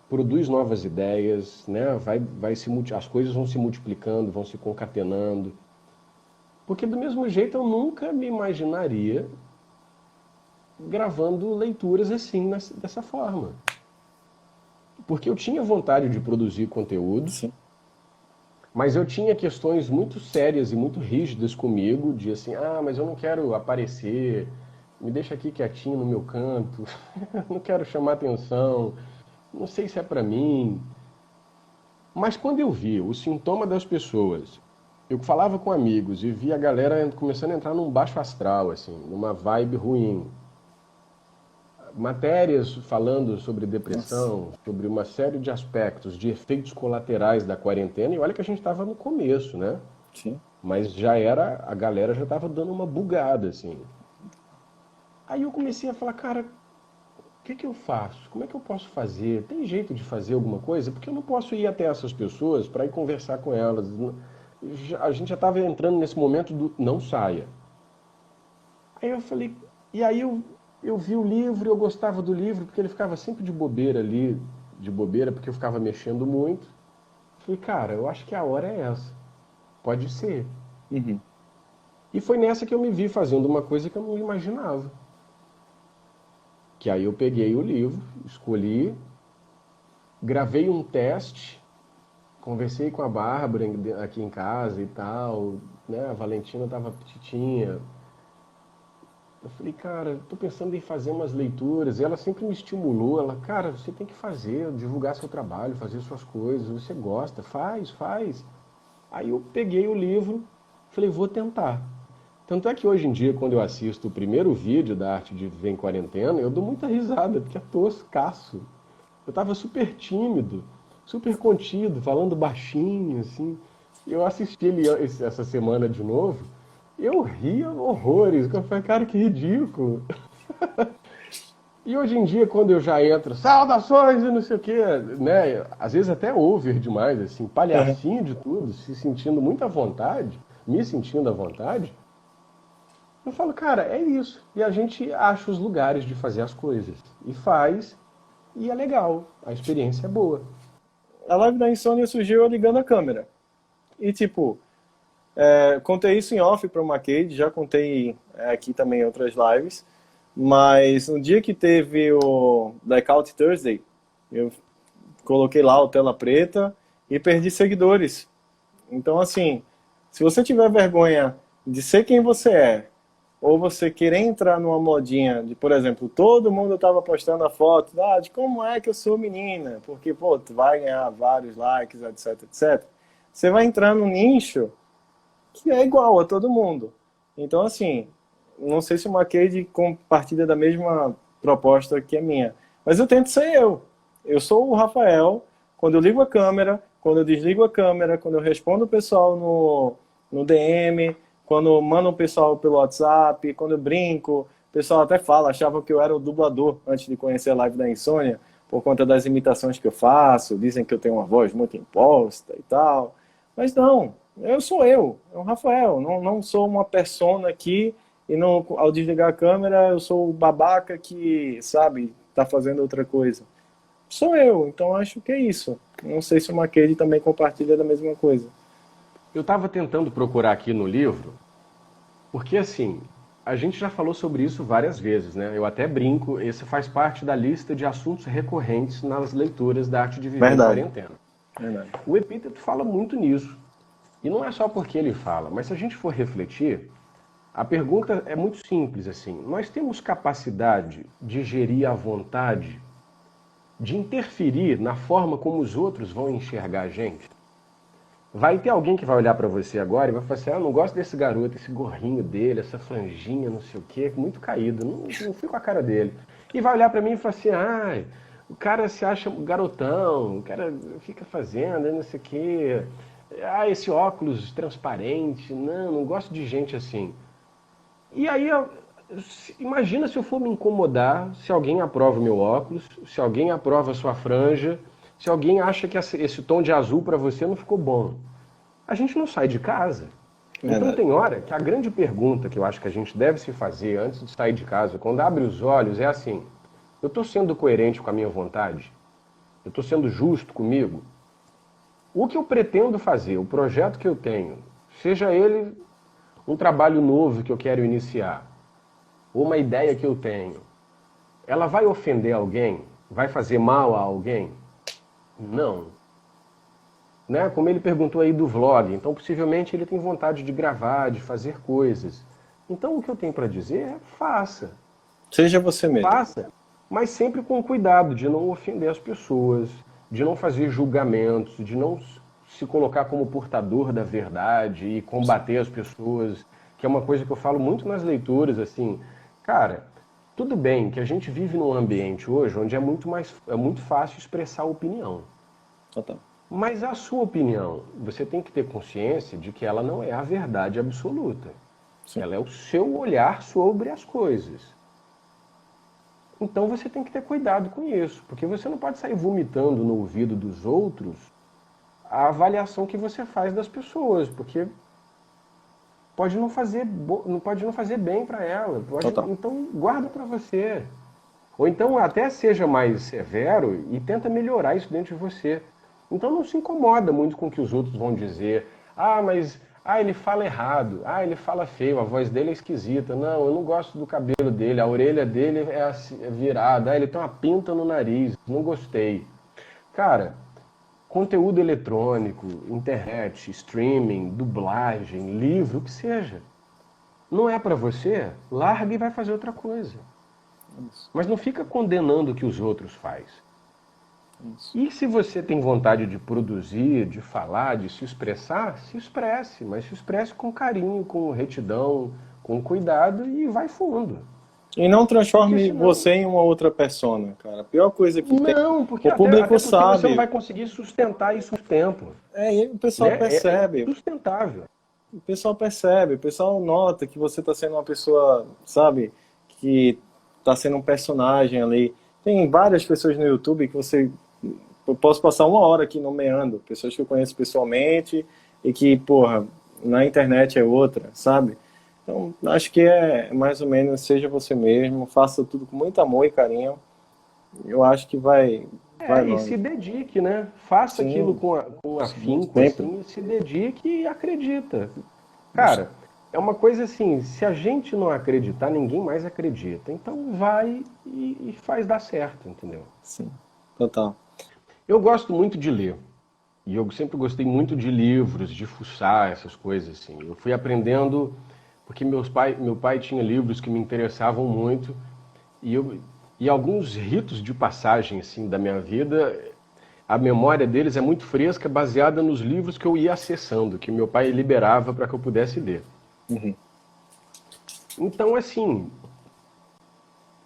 [SPEAKER 2] produz novas ideias, né? As coisas vão se multiplicando, vão se concatenando. Porque do mesmo jeito eu nunca me imaginaria gravando leituras assim, dessa forma. Porque eu tinha vontade de produzir conteúdo,
[SPEAKER 1] sim.
[SPEAKER 2] mas eu tinha questões muito sérias e muito rígidas comigo, de assim, ah, mas eu não quero aparecer, me deixa aqui quietinho no meu canto, não quero chamar atenção, não sei se é pra mim. Mas quando eu vi o sintoma das pessoas, eu falava com amigos e vi a galera começando a entrar num baixo astral, assim, numa vibe ruim. Matérias falando sobre
[SPEAKER 1] Nossa,
[SPEAKER 2] depressão, sobre uma série de aspectos, de efeitos colaterais da quarentena, e olha que a gente estava no começo, né?
[SPEAKER 1] sim.
[SPEAKER 2] Mas a galera já estava dando uma bugada, assim. Aí eu comecei a falar, cara, o que que eu faço? Como é que eu posso fazer? Tem jeito de fazer alguma coisa? Porque eu não posso ir até essas pessoas para ir conversar com elas. A gente já estava entrando nesse momento do não saia. Aí eu falei, e aí eu vi o livro, eu gostava do livro, porque ele ficava sempre de bobeira ali, de bobeira, porque eu ficava mexendo muito. Falei, cara, eu acho que a hora é essa. Pode ser.
[SPEAKER 1] Uhum.
[SPEAKER 2] E foi nessa que eu me vi fazendo uma coisa que eu não imaginava. Que aí eu peguei o livro, escolhi, gravei um teste, conversei com a Bárbara aqui em casa e tal, né? A Valentina tava petitinha. Eu falei, cara, tô pensando em fazer umas leituras. E ela sempre me estimulou. Ela, cara, você tem que fazer, divulgar seu trabalho, fazer suas coisas. Você gosta, faz, faz. Aí eu peguei o livro, falei, vou tentar. Tanto é que hoje em dia, quando eu assisto o primeiro vídeo da Arte de Viver em Quarentena, eu dou muita risada, porque é toscaço. Eu tava super tímido, super contido, falando baixinho, assim. Eu assisti ele essa semana de novo, eu ria horrores. Eu falei, cara, que ridículo. E hoje em dia, quando eu já entro, saudações e não sei o quê, né? Às vezes até over demais, assim,
[SPEAKER 1] Uhum.
[SPEAKER 2] palhacinho de tudo, se sentindo muito à vontade, me sentindo à vontade. Eu falo, cara, é isso. E a gente acha os lugares de fazer as coisas. E faz, e é legal. A experiência é boa.
[SPEAKER 1] A live da insônia surgiu eu ligando a câmera. E tipo, contei isso em off para o Macade, já contei aqui também em outras lives. Mas no dia que teve o Blackout Thursday, eu coloquei lá o tela preta e perdi seguidores. Então, assim, se você tiver vergonha de ser quem você é, ou você querer entrar numa modinha de, por exemplo, todo mundo estava postando a foto de como é que eu sou menina, porque, pô, tu vai ganhar vários likes, etc, etc. Você vai entrar num nicho que é igual a todo mundo. Então, assim, não sei se o Macade compartilha da mesma proposta que a minha, mas eu tento ser eu. Eu sou o Rafael, quando eu ligo a câmera, quando eu desligo a câmera, quando eu respondo o pessoal no DM, quando eu mando o pessoal pelo WhatsApp, quando eu brinco, o pessoal até fala, achava que eu era o dublador antes de conhecer a live da Insônia, por conta das imitações que eu faço, dizem que eu tenho uma voz muito imposta e tal. Mas não, eu sou eu, é o Rafael, não sou uma persona aqui e não, ao desligar a câmera eu sou o babaca que, sabe, tá fazendo outra coisa. Sou eu, então acho que é isso. Não sei se o Macade também compartilha da mesma coisa.
[SPEAKER 2] Eu estava tentando procurar aqui no livro, porque assim, a gente já falou sobre isso várias vezes, né? Eu até brinco, esse faz parte da lista de assuntos recorrentes nas leituras da Arte de Viver em
[SPEAKER 1] Verdade,
[SPEAKER 2] Quarentena.
[SPEAKER 1] verdade.
[SPEAKER 2] O Epíteto fala muito nisso. E não é só porque ele fala, mas se a gente for refletir, a pergunta é muito simples assim. Nós temos capacidade de gerir a vontade, de interferir na forma como os outros vão enxergar a gente? Vai ter alguém que vai olhar pra você agora e vai falar assim, ah, eu não gosto desse garoto, esse gorrinho dele, essa franjinha, não sei o quê, muito caído, não fui com a cara dele. E vai olhar pra mim e falar assim, ah, o cara se acha garotão, o cara fica fazendo, não sei o quê, ah, esse óculos transparente, não gosto de gente assim. E aí, imagina se eu for me incomodar, se alguém aprova o meu óculos, se alguém aprova a sua franja, se alguém acha que esse tom de azul para você não ficou bom. A gente não sai de casa. Então
[SPEAKER 1] Verdade.
[SPEAKER 2] tem hora que a grande pergunta que eu acho que a gente deve se fazer antes de sair de casa, quando abre os olhos, é assim, eu estou sendo coerente com a minha vontade? Eu estou sendo justo comigo? O que eu pretendo fazer, o projeto que eu tenho, seja ele um trabalho novo que eu quero iniciar, ou uma ideia que eu tenho, ela vai ofender alguém? Vai fazer mal a alguém? Não. Né? Como ele perguntou aí do vlog, então possivelmente ele tem vontade de gravar, de fazer coisas. Então o que eu tenho para dizer é faça.
[SPEAKER 1] Seja você mesmo.
[SPEAKER 2] Faça, mas sempre com cuidado de não ofender as pessoas, de não fazer julgamentos, de não se colocar como portador da verdade e combater as pessoas, que é uma coisa que eu falo muito nas leituras, assim, cara, tudo bem que a gente vive num ambiente hoje onde é muito fácil expressar opinião.
[SPEAKER 1] Total.
[SPEAKER 2] Mas a sua opinião, você tem que ter consciência de que ela não é a verdade absoluta.
[SPEAKER 1] Sim.
[SPEAKER 2] Ela é o seu olhar sobre as coisas. Então você tem que ter cuidado com isso, porque você não pode sair vomitando no ouvido dos outros a avaliação que você faz das pessoas, porque pode não fazer bem para ela.
[SPEAKER 1] Total.
[SPEAKER 2] Então guarda para você. Ou então até seja mais severo e tenta melhorar isso dentro de você. Então não se incomoda muito com o que os outros vão dizer. Ah, mas ele fala errado. Ah, ele fala feio, a voz dele é esquisita. Não, eu não gosto do cabelo dele, a orelha dele é virada. Ah, ele tem uma pinta no nariz. Não gostei. Cara, conteúdo eletrônico, internet, streaming, dublagem, livro, o que seja. Não é para você? Larga e vai fazer outra coisa.
[SPEAKER 1] Isso,
[SPEAKER 2] Mas não fica condenando o que os outros fazem.
[SPEAKER 1] isso.
[SPEAKER 2] E se você tem vontade de produzir, de falar, de se expressar, se expresse, mas se expresse com carinho, com retidão, com cuidado e vai fundo.
[SPEAKER 1] E não
[SPEAKER 2] Porque
[SPEAKER 1] transforme
[SPEAKER 2] senão.
[SPEAKER 1] você em uma outra persona, cara. A pior coisa que tem.
[SPEAKER 2] Não, porque
[SPEAKER 1] O
[SPEAKER 2] até,
[SPEAKER 1] público
[SPEAKER 2] até porque você não vai
[SPEAKER 1] sabe.
[SPEAKER 2] conseguir sustentar isso por tempo.
[SPEAKER 1] E o pessoal
[SPEAKER 2] Né? É
[SPEAKER 1] percebe.
[SPEAKER 2] insustentável.
[SPEAKER 1] O pessoal percebe. O pessoal nota que você está sendo uma pessoa, sabe, que está sendo um personagem ali. Tem várias pessoas no YouTube que você. Eu posso passar uma hora aqui nomeando. Pessoas que eu conheço pessoalmente e que, porra, na internet é outra, sabe? Então, acho que é mais ou menos, seja você mesmo, faça tudo com muito amor e carinho. Eu acho que vai
[SPEAKER 2] E se
[SPEAKER 1] longe.
[SPEAKER 2] dedique, né? Faça aquilo
[SPEAKER 1] Sim,
[SPEAKER 2] com
[SPEAKER 1] sim,
[SPEAKER 2] afinco,
[SPEAKER 1] sempre.
[SPEAKER 2] assim, e se dedique e acredita. Cara, é uma coisa assim, se a gente não acreditar, ninguém mais acredita. Então vai e faz dar certo, entendeu?
[SPEAKER 1] Sim, total.
[SPEAKER 2] Eu gosto muito de ler. E eu sempre gostei muito de livros, de fuçar essas coisas assim. Eu fui aprendendo porque meu pai tinha livros que me interessavam muito e alguns ritos de passagem assim da minha vida, a memória deles é muito fresca, baseada nos livros que eu ia acessando, que meu pai liberava para que eu pudesse ler.
[SPEAKER 1] Uhum.
[SPEAKER 2] Então, assim,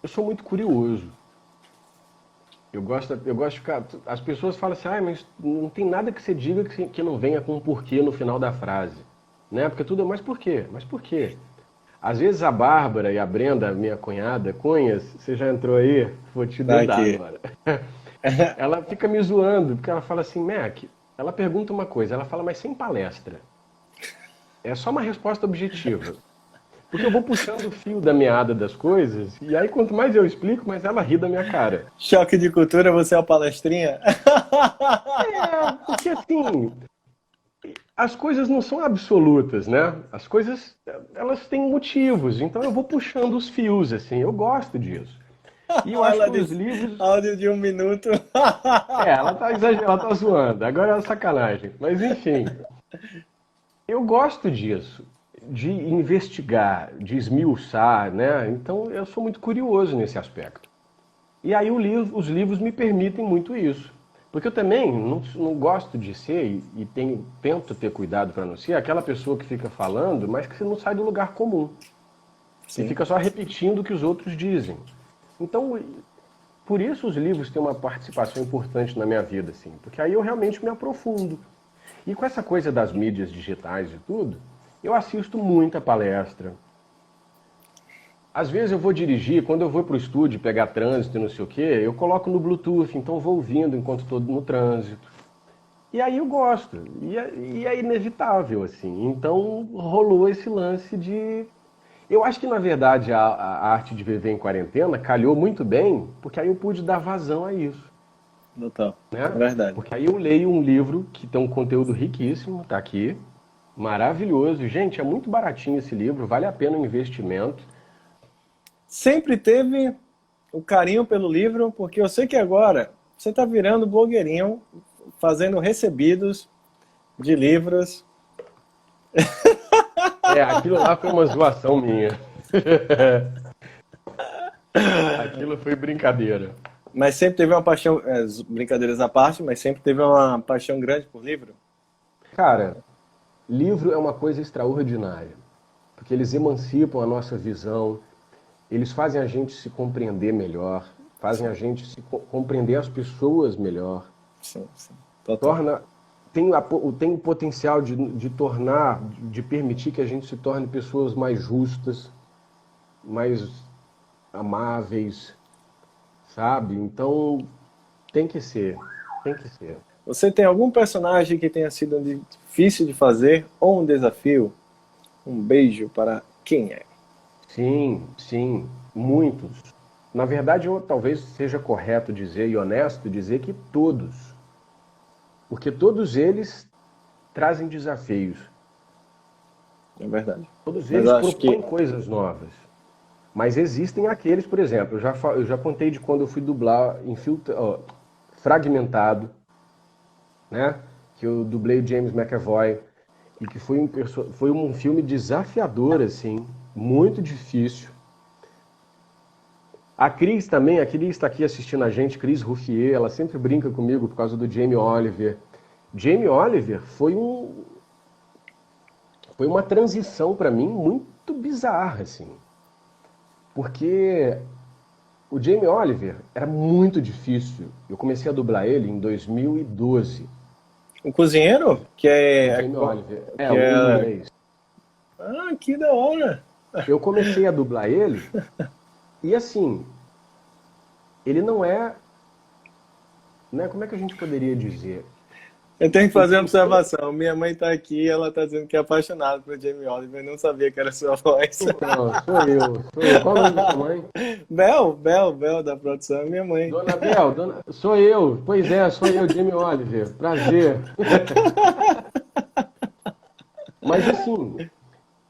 [SPEAKER 2] eu sou muito curioso. Eu gosto de ficar. As pessoas falam assim, mas não tem nada que você diga que não venha com um porquê no final da frase. Né? Porque tudo é, mas por quê? Mas por quê? Às vezes a Bárbara e a Brenda, minha cunhada, Cunhas, você já entrou aí? Vou te
[SPEAKER 1] Tá
[SPEAKER 2] dedar
[SPEAKER 1] aqui.
[SPEAKER 2] agora. Ela fica me zoando, porque ela fala assim, Mac, ela pergunta uma coisa, ela fala, mas sem palestra. É só uma resposta objetiva. Porque eu vou puxando o fio da meada das coisas, e aí quanto mais eu explico, mais ela ri da minha cara.
[SPEAKER 1] Choque de cultura, você é uma palestrinha?
[SPEAKER 2] Porque assim, as coisas não são absolutas, né? As coisas, elas têm motivos, então eu vou puxando os fios, assim, eu gosto disso. E eu acho que
[SPEAKER 1] Ela
[SPEAKER 2] os
[SPEAKER 1] disse,
[SPEAKER 2] livros.
[SPEAKER 1] áudio de 1 minuto.
[SPEAKER 2] Ela tá exagerando, ela tá zoando, agora é sacanagem. Mas enfim, eu gosto disso, de investigar, de esmiuçar, né? Então eu sou muito curioso nesse aspecto. E aí os livros me permitem muito isso. Porque eu também não gosto de ser, e tento ter cuidado para não ser, aquela pessoa que fica falando, mas que você não sai do lugar comum. E
[SPEAKER 1] Sim,
[SPEAKER 2] fica só repetindo o que os outros dizem. Então, por isso os livros têm uma participação importante na minha vida, assim. Porque aí eu realmente me aprofundo. E com essa coisa das mídias digitais e tudo, eu assisto muita palestra. Às vezes eu vou dirigir, quando eu vou para o estúdio pegar trânsito e não sei o quê, eu coloco no Bluetooth, então eu vou ouvindo enquanto estou no trânsito. E aí eu gosto, e é inevitável, assim. Então rolou esse lance de. Eu acho que na verdade a arte de viver em quarentena calhou muito bem, porque aí eu pude dar vazão a isso,
[SPEAKER 1] total. É
[SPEAKER 2] né?
[SPEAKER 1] verdade.
[SPEAKER 2] Porque aí eu leio um livro que tem um conteúdo riquíssimo, tá aqui, maravilhoso. Gente, é muito baratinho esse livro, vale a pena o investimento.
[SPEAKER 1] Sempre teve o carinho pelo livro, porque eu sei que agora você está virando blogueirinho, fazendo recebidos de livros.
[SPEAKER 2] Aquilo lá foi uma zoação minha. Aquilo foi brincadeira.
[SPEAKER 1] Mas sempre teve uma paixão, brincadeiras à parte, mas sempre teve uma paixão grande por livro.
[SPEAKER 2] Cara, livro é uma coisa extraordinária, porque eles emancipam a nossa visão, eles fazem a gente se compreender melhor, fazem a
[SPEAKER 1] Sim,
[SPEAKER 2] gente compreender as pessoas melhor,
[SPEAKER 1] sim, sim. Total.
[SPEAKER 2] torna, tem o potencial de tornar, de permitir que a gente se torne pessoas mais justas, mais amáveis, sabe? Então, tem que ser, tem que ser.
[SPEAKER 1] Você tem algum personagem que tenha sido difícil de fazer ou um desafio? Um beijo para quem é?
[SPEAKER 2] Sim, sim, muitos. Na verdade, talvez seja correto dizer e honesto dizer que todos. Porque todos eles trazem desafios.
[SPEAKER 1] É verdade.
[SPEAKER 2] Todos
[SPEAKER 1] Mas
[SPEAKER 2] eles
[SPEAKER 1] eu acho
[SPEAKER 2] propõem
[SPEAKER 1] que...
[SPEAKER 2] coisas novas. Mas existem aqueles, por exemplo, eu já contei de quando eu fui dublar Fragmentado, né? Que eu dublei o James McAvoy e que foi um filme desafiador, assim, muito difícil. A Cris também, a Cris está aqui assistindo a gente, Cris Ruffier, ela sempre brinca comigo por causa do Jamie Oliver. Jamie Oliver foi uma transição para mim muito bizarra, assim. Porque o Jamie Oliver era muito difícil. Eu comecei a dublar ele em 2012.
[SPEAKER 1] O cozinheiro,
[SPEAKER 2] O Jamie Oliver,
[SPEAKER 1] que
[SPEAKER 2] o
[SPEAKER 1] é...
[SPEAKER 2] inglês.
[SPEAKER 1] Ah, que da hora!
[SPEAKER 2] Eu comecei a dublar ele e assim, ele não é, né, como é que a gente poderia dizer?
[SPEAKER 1] Eu tenho que
[SPEAKER 2] Ele
[SPEAKER 1] fazer uma
[SPEAKER 2] tem toda...
[SPEAKER 1] observação. Minha mãe tá aqui e ela tá dizendo que é apaixonada por Jamie Oliver. Eu não sabia que era sua voz.
[SPEAKER 2] Então, sou eu, sou eu. Qual o nome da sua mãe?
[SPEAKER 1] Bel, da produção, é minha mãe.
[SPEAKER 2] Dona Bel, sou eu. Pois é, sou eu, Jamie Oliver. Prazer. Mas assim,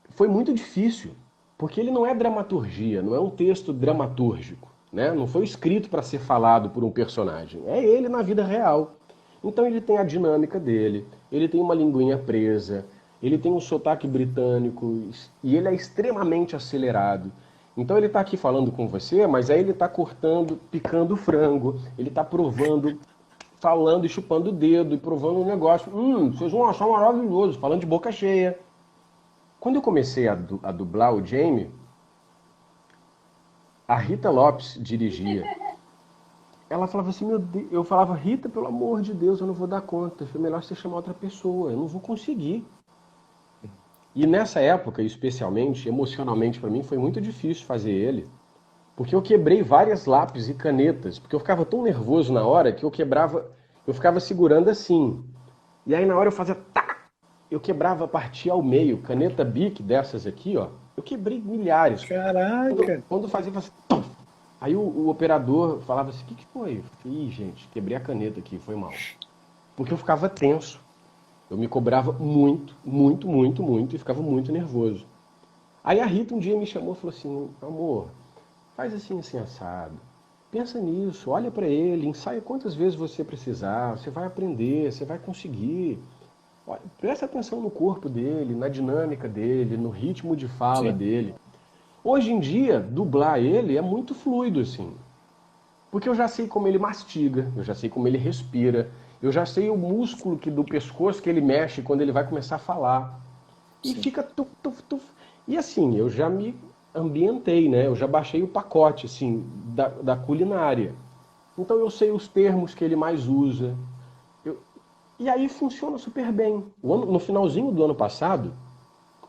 [SPEAKER 2] foi muito difícil, porque ele não é dramaturgia, não é um texto dramatúrgico, né? Não foi escrito para ser falado por um personagem. É ele na vida real. Então ele tem a dinâmica dele, ele tem uma linguinha presa, ele tem um sotaque britânico e ele é extremamente acelerado. Então ele está aqui falando com você, mas aí ele está cortando, picando frango, ele está provando, falando e chupando o dedo e provando um negócio. Vocês vão achar maravilhoso, falando de boca cheia. Quando eu comecei a dublar o Jamie, a Rita Lopes dirigia. Ela falava assim, meu Deus, eu falava, Rita, pelo amor de Deus, eu não vou dar conta. Foi melhor você chamar outra pessoa, eu não vou conseguir. E nessa época, especialmente, emocionalmente para mim, foi muito difícil fazer ele, porque eu quebrei várias lápis e canetas, porque eu ficava tão nervoso na hora que eu ficava segurando assim. E aí na hora eu fazia tá, eu quebrava, partia ao meio, caneta Bic dessas aqui, ó. Eu quebrei milhares.
[SPEAKER 1] Caraca!
[SPEAKER 2] Quando fazia tum. Aí o operador falava assim, o que foi? Eu falei, ih, gente, quebrei a caneta aqui, foi mal. Porque eu ficava tenso. Eu me cobrava muito, muito, muito, muito e ficava muito nervoso. Aí a Rita um dia me chamou e falou assim, amor, faz assim, assim, assado. Pensa nisso, olha para ele, ensaia quantas vezes você precisar, você vai aprender, você vai conseguir. Olha, presta atenção no corpo dele, na dinâmica dele, no ritmo de fala
[SPEAKER 1] Sim,
[SPEAKER 2] dele. Hoje em dia, dublar ele é muito fluido, assim. Porque eu já sei como ele mastiga, eu já sei como ele respira, eu já sei o músculo do pescoço que ele mexe quando ele vai começar a falar. E
[SPEAKER 1] sim.
[SPEAKER 2] fica tuf, tuf, tuf. E assim, eu já me ambientei, né? Eu já baixei o pacote, assim, da culinária. Então eu sei os termos que ele mais usa. E aí funciona super bem. No finalzinho do ano passado,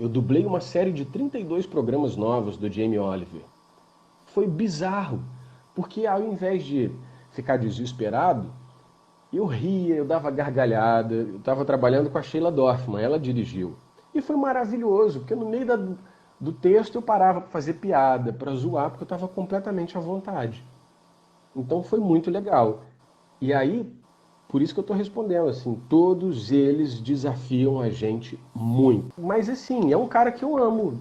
[SPEAKER 2] eu dublei uma série de 32 programas novos do Jamie Oliver. Foi bizarro, porque ao invés de ficar desesperado, eu ria, eu dava gargalhada. Eu estava trabalhando com a Sheila Dorfman, ela dirigiu. E foi maravilhoso, porque no meio do texto eu parava para fazer piada, para zoar, porque eu estava completamente à vontade. Então foi muito legal. E aí, por isso que eu estou respondendo, assim, todos eles desafiam a gente muito. Mas assim, é um cara que eu amo.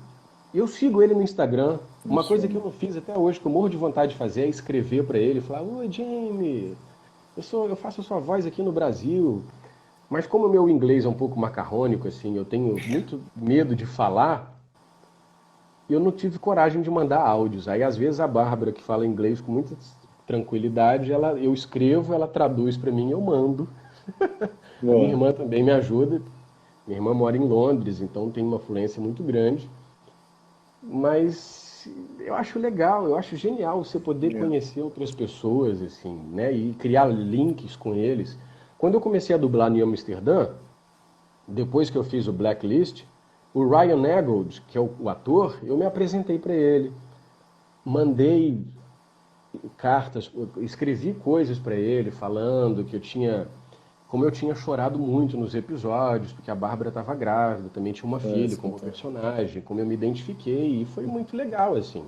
[SPEAKER 2] Eu sigo ele no Instagram. Uma coisa que eu não fiz até hoje, que eu morro de vontade de fazer, é escrever para ele, falar, oi Jamie, eu faço a sua voz aqui no Brasil. Mas como o meu inglês é um pouco macarrônico, assim, eu tenho muito medo de falar, eu não tive coragem de mandar áudios. Aí às vezes a Bárbara, que fala inglês com muita tranquilidade, eu escrevo, ela traduz para mim e eu mando. A minha
[SPEAKER 1] Boa.
[SPEAKER 2] irmã também me ajuda. Minha irmã mora em Londres, então tem uma fluência muito grande. Mas eu acho legal, eu acho genial você poder
[SPEAKER 1] Yeah.
[SPEAKER 2] conhecer outras pessoas, assim, né? E criar links com eles. Quando eu comecei a dublar em Amsterdã, depois que eu fiz o Blacklist, o Ryan Eggold, que é o ator, eu me apresentei para ele. Mandei cartas, escrevi coisas para ele falando que como eu tinha chorado muito nos episódios, porque a Bárbara estava grávida, também tinha uma filha como
[SPEAKER 1] Então.
[SPEAKER 2] personagem, como eu me identifiquei, e foi muito legal, assim.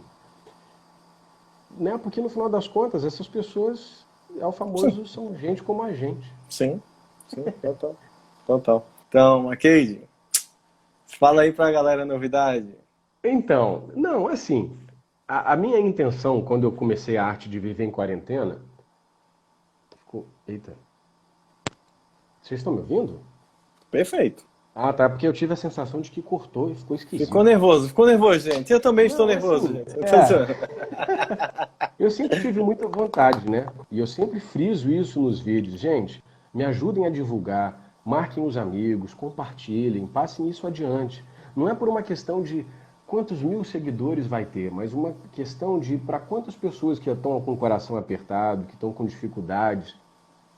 [SPEAKER 2] Né? Porque no final das contas, essas pessoas, é o
[SPEAKER 1] Sim,
[SPEAKER 2] famoso, são gente como a gente.
[SPEAKER 1] sim. sim, total. Total. Então, Macade, fala aí pra galera a novidade.
[SPEAKER 2] Então, não, assim, a minha intenção quando eu comecei a arte de viver em quarentena. Eita, vocês estão me ouvindo?
[SPEAKER 1] Perfeito.
[SPEAKER 2] Ah, tá, porque eu tive a sensação de que cortou e ficou esquisito.
[SPEAKER 1] Ficou nervoso, gente. Eu também estou
[SPEAKER 2] Não,
[SPEAKER 1] nervoso,
[SPEAKER 2] assim,
[SPEAKER 1] gente. Eu tô zoando.
[SPEAKER 2] eu sempre tive muita vontade, né? E eu sempre friso isso nos vídeos. Gente, me ajudem a divulgar, marquem os amigos, compartilhem, passem isso adiante. Não é por uma questão de quantos mil seguidores vai ter, mas uma questão de para quantas pessoas que estão com o coração apertado, que estão com dificuldades,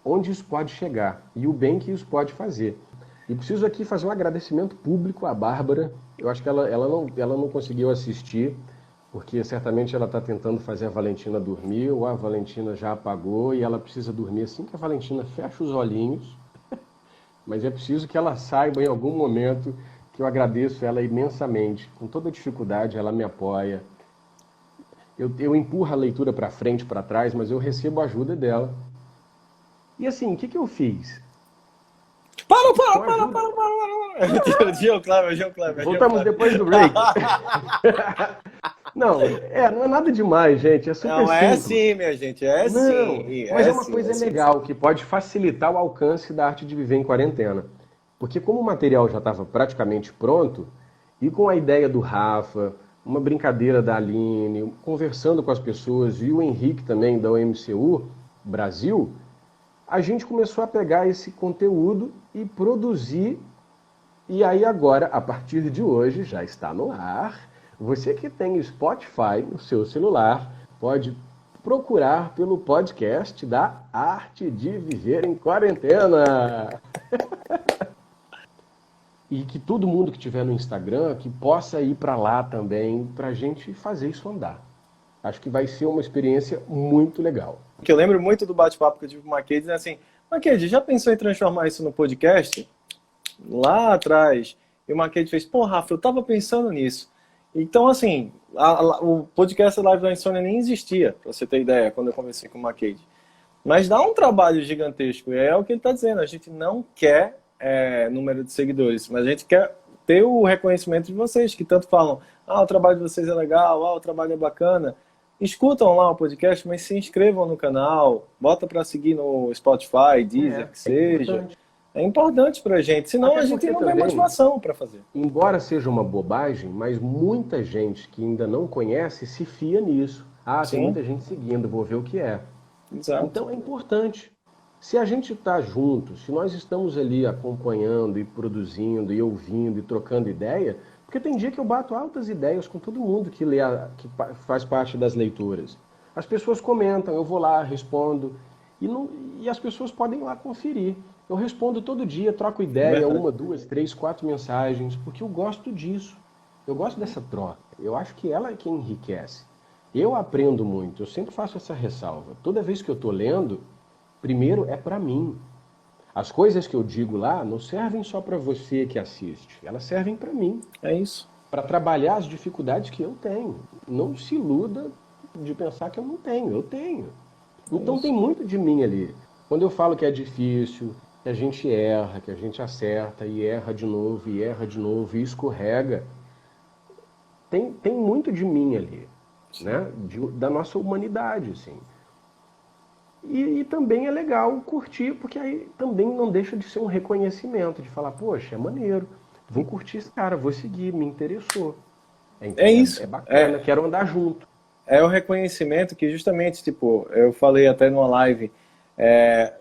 [SPEAKER 2] onde isso pode chegar e o bem que isso pode fazer. E preciso aqui fazer um agradecimento público à Bárbara. Eu acho que ela não conseguiu assistir, porque certamente ela está tentando fazer a Valentina dormir, ou a Valentina já apagou e ela precisa dormir assim que a Valentina fecha os olhinhos. Mas é preciso que ela saiba em algum momento que eu agradeço ela imensamente. Com toda dificuldade, ela me apoia. Eu empurro a leitura para frente, para trás, mas eu recebo a ajuda dela. E assim, o que que eu fiz?
[SPEAKER 1] Para. Mentira, João Kleber.
[SPEAKER 2] Voltamos depois do break. Não, não é nada demais, gente. É super
[SPEAKER 1] Não, é
[SPEAKER 2] simples.
[SPEAKER 1] sim, minha gente, é
[SPEAKER 2] Não,
[SPEAKER 1] sim.
[SPEAKER 2] mas é uma
[SPEAKER 1] sim,
[SPEAKER 2] coisa
[SPEAKER 1] sim.
[SPEAKER 2] legal que pode facilitar o alcance da arte de viver em quarentena. Porque como o material já estava praticamente pronto, e com a ideia do Rafa, uma brincadeira da Aline, conversando com as pessoas, e o Henrique também da OMCU Brasil, a gente começou a pegar esse conteúdo e produzir. E aí agora, a partir de hoje, já está no ar. Você que tem Spotify no seu celular, pode procurar pelo podcast da Arte de Viver em Quarentena. E que todo mundo que estiver no Instagram, que possa ir para lá também, para a gente fazer isso andar. Acho que vai ser uma experiência muito legal.
[SPEAKER 1] Que eu lembro muito do bate-papo que eu tive com o Macade, assim, Macade, já pensou em transformar isso no podcast? Lá atrás. E o Macade fez, pô, Rafa, eu tava pensando nisso. Então, assim, o podcast Live da Insônia nem existia, pra você ter ideia, quando eu conversei com o Macade. Mas dá um trabalho gigantesco, e é o que ele tá dizendo, a gente não quer número de seguidores, mas a gente quer ter o reconhecimento de vocês, que tanto falam, o trabalho de vocês é legal, o trabalho é bacana. Escutam lá o podcast, mas se inscrevam no canal, bota para seguir no Spotify, Deezer, que seja.
[SPEAKER 2] Importante.
[SPEAKER 1] É importante pra gente, senão
[SPEAKER 2] Até
[SPEAKER 1] a gente
[SPEAKER 2] porque
[SPEAKER 1] não tem
[SPEAKER 2] também,
[SPEAKER 1] motivação para fazer.
[SPEAKER 2] embora seja uma bobagem, mas muita gente que ainda não conhece se fia nisso. Ah, tem
[SPEAKER 1] Sim.
[SPEAKER 2] muita gente seguindo, vou ver o que é.
[SPEAKER 1] Exato.
[SPEAKER 2] Então é importante. Se a gente está junto, se nós estamos ali acompanhando e produzindo e ouvindo e trocando ideia, porque tem dia que eu bato altas ideias com todo mundo que lê, que faz parte das leituras. As pessoas comentam, eu vou lá, respondo, e as pessoas podem ir lá conferir. Eu respondo todo dia, troco ideia, 1, 2, 3, 4 mensagens, porque eu gosto disso. Eu gosto dessa troca. Eu acho que ela é quem enriquece. Eu aprendo muito, eu sempre faço essa ressalva. Toda vez que eu estou lendo, primeiro é para mim. As coisas que eu digo lá não servem só para você que assiste, elas servem para mim.
[SPEAKER 1] É isso.
[SPEAKER 2] Para trabalhar as dificuldades que eu tenho. Não se iluda de pensar que eu não tenho, eu tenho. Então tem muito de mim ali. Quando eu falo que é difícil, que a gente erra, que a gente acerta e erra de novo, e escorrega, tem muito de mim ali, né? Da nossa humanidade, assim. E também é legal curtir, porque aí também não deixa de ser um reconhecimento, de falar, poxa, é maneiro, vou curtir esse cara, vou seguir, me interessou.
[SPEAKER 1] É isso.
[SPEAKER 2] É bacana, quero andar junto.
[SPEAKER 1] É o reconhecimento que justamente, tipo, eu falei até numa live,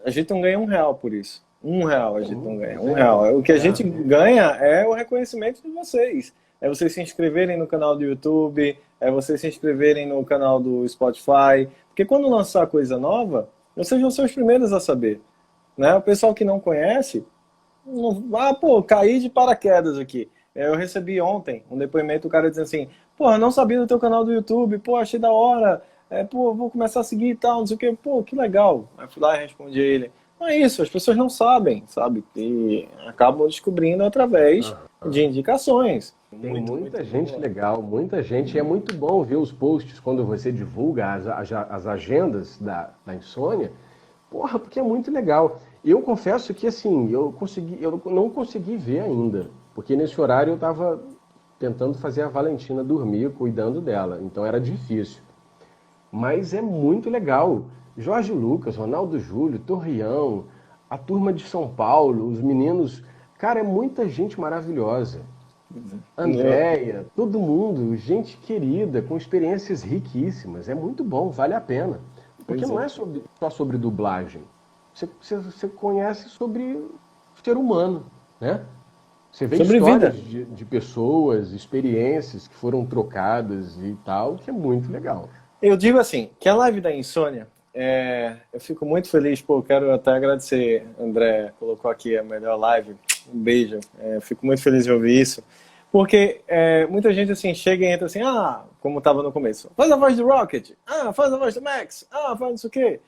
[SPEAKER 1] a gente não ganha R$1 por isso. R$1 a gente não ganha, R$1. O que a gente ganha é o reconhecimento de vocês. É vocês se inscreverem no canal do YouTube, é vocês se inscreverem no canal do Spotify. Porque quando lançar coisa nova, vocês vão ser os primeiros a saber. Né? O pessoal que não conhece, caí de paraquedas aqui. Eu recebi ontem um depoimento do cara dizendo assim, eu não sabia do teu canal do YouTube, achei da hora, vou começar a seguir e tal, não sei o que, que legal. Aí fui lá e respondi a ele. Não é isso, as pessoas não sabem, sabe? E acabam descobrindo através de indicações.
[SPEAKER 2] Tem muita gente legal, muita gente. E é muito bom ver os posts quando você divulga as agendas da insônia. Porque é muito legal. Eu confesso que assim, eu não consegui ver ainda, porque nesse horário eu estava tentando fazer a Valentina dormir, cuidando dela, então era difícil. Mas é muito legal. Jorge Lucas, Ronaldo Júlio, Torrião, a turma de São Paulo, os meninos. Cara, é muita gente maravilhosa.
[SPEAKER 1] Eu-
[SPEAKER 2] Andréia, todo mundo, gente querida, com experiências riquíssimas. É muito bom, vale a pena. Porque
[SPEAKER 1] Pois
[SPEAKER 2] não
[SPEAKER 1] é.
[SPEAKER 2] é só sobre dublagem. Você conhece sobre o ser humano, né? Você vê
[SPEAKER 1] Sobre
[SPEAKER 2] histórias
[SPEAKER 1] vida.
[SPEAKER 2] de pessoas, experiências que foram trocadas e tal, que é muito legal.
[SPEAKER 1] Eu digo assim, que a live da insônia, eu fico muito feliz, pô, quero até agradecer, André, colocou aqui a melhor live, um beijo, fico muito feliz de ouvir isso, porque muita gente assim chega e entra assim, como estava no começo, faz a voz do Rocket, faz a voz do Max, faz não sei o quê.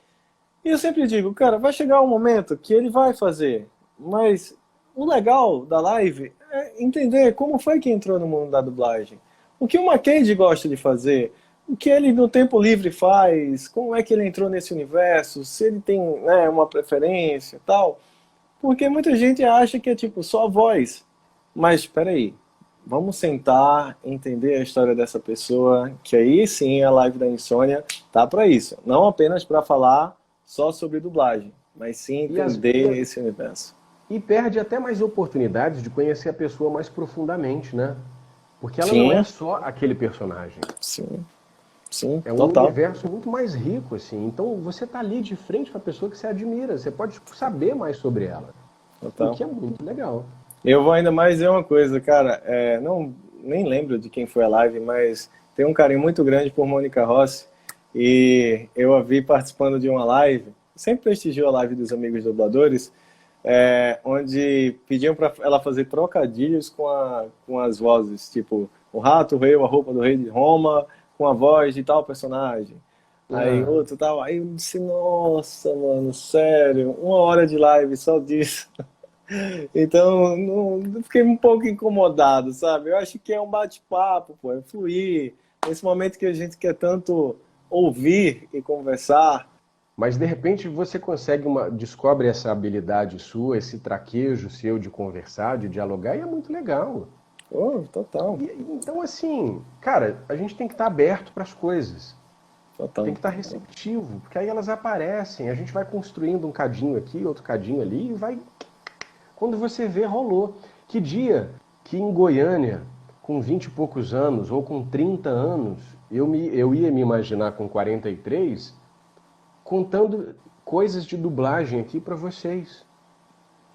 [SPEAKER 1] E eu sempre digo, cara, vai chegar um momento que ele vai fazer, mas o legal da live é entender como foi que entrou no mundo da dublagem. O que o Mackenzie gosta de fazer, o que ele no tempo livre faz, como é que ele entrou nesse universo, se ele tem, né, uma preferência e tal. Porque muita gente acha que é tipo só voz. Mas espera aí, vamos sentar, entender a história dessa pessoa, que aí sim a live da insônia tá para isso, não apenas para falar só sobre dublagem, mas sim
[SPEAKER 2] E, as,
[SPEAKER 1] entender
[SPEAKER 2] e,
[SPEAKER 1] esse universo.
[SPEAKER 2] e perde até mais oportunidades de conhecer a pessoa mais profundamente, né? Porque ela não é
[SPEAKER 1] Sim,
[SPEAKER 2] só aquele personagem.
[SPEAKER 1] sim, sim,
[SPEAKER 2] É um
[SPEAKER 1] total,
[SPEAKER 2] universo muito mais rico, assim. Então você está ali de frente com a pessoa que você admira. Você pode saber mais sobre ela. O
[SPEAKER 1] total.
[SPEAKER 2] que é muito legal.
[SPEAKER 1] Eu vou ainda mais dizer uma coisa, cara, não, nem lembro de quem foi a live, mas tenho um carinho muito grande por Mônica Rossi e eu a vi participando de uma live, sempre prestigio a live dos amigos dubladores, onde pediam para ela fazer trocadilhos com as vozes, tipo, o rato, o rei, a roupa do rei de Roma, com a voz de tal personagem. Aí
[SPEAKER 2] Ah,
[SPEAKER 1] outro tal, aí eu disse, nossa, mano, sério, 1 hora de live só disso. Então, não, fiquei um pouco incomodado, sabe? Eu acho que é um bate-papo, pô, é fluir. Nesse momento que a gente quer tanto ouvir e conversar.
[SPEAKER 2] mas de repente você descobre essa habilidade sua, esse traquejo seu de conversar, de dialogar, e é muito legal.
[SPEAKER 1] Oh, total,
[SPEAKER 2] Então, assim, cara, a gente tem que estar aberto para as coisas. Tem
[SPEAKER 1] total.
[SPEAKER 2] que estar receptivo, porque aí elas aparecem, a gente vai construindo um cadinho aqui, outro cadinho ali, e vai. Quando você vê, rolou. Que dia que em Goiânia, com 20 e poucos anos, ou com 30 anos, eu ia me imaginar com 43, contando coisas de dublagem aqui para vocês.